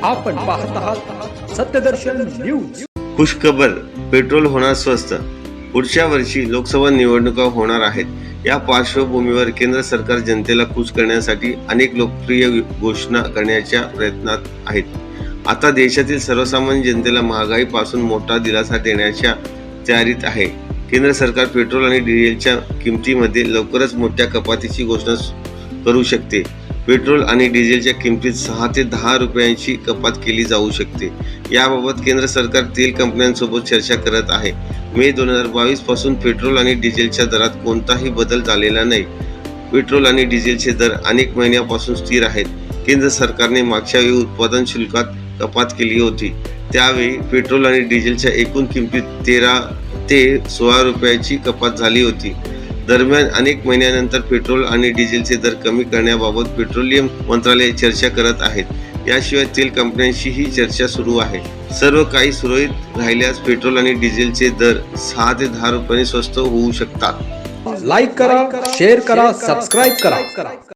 आपण पाहत आहात सत्यदर्शन न्यूज। खुशखबर, पेट्रोल होणार स्वस्त। पुढच्या वर्षी लोकसभा निवडणुका होणार आहेत। या पार्श्वभूमीवर केंद्र सरकार जनतेला खुश करण्यासाठी अनेक लोकप्रिय घोषणा करण्याच्या प्रयत्नात आहेत। आता देशातील सर्वसामान्य जनतेला महागाईपासून मोठा दिलासा देण्याच्या तयारीत आहे। केंद्र सरकार पेट्रोल आणि डिझेलच्या किमतीमध्ये लवकरच मोठ्या कपातीची घोषणा करू शकते। पेट्रोल आणि डिझेलच्या किमतीत 6 ते 10 रुपयांची कपात केली जाऊ शकते। याबाबत केंद्र सरकार तेल कंपन्यांसोबत चर्चा करत आहे। मे 2022 पासून पेट्रोल आणि डिझेलच्या दरात कोणताही बदल झालेला नाही। पेट्रोल आणि डिझेलचे दर अनेक महिन्यांपासून स्थिर आहेत। केंद्र सरकारने मागच्या वेळी उत्पादन शुल्कात कपात केली होती, त्यावेळी पेट्रोल आणि डिझेलच्या एकूण किमतीत 13 ते 16 रुपयाची कपात झाली होती। दरम्यान अनेक महिन्यानंतर पेट्रोल आणि डिझेलचे दर कमी करण्याबाबत पेट्रोलियम मंत्रालय चर्चा करत आहेत। याशिवाय तेल कंपन्यांशीही चर्चा सुरू आहे। सर्व काही सुरळीत राहिल्यास पेट्रोल आणि डिझेलचे दर 6 ते 10 रुपयांनी स्वस्त होऊ शकतात। लाईक करा, शेअर करा, सबस्क्राईब करा।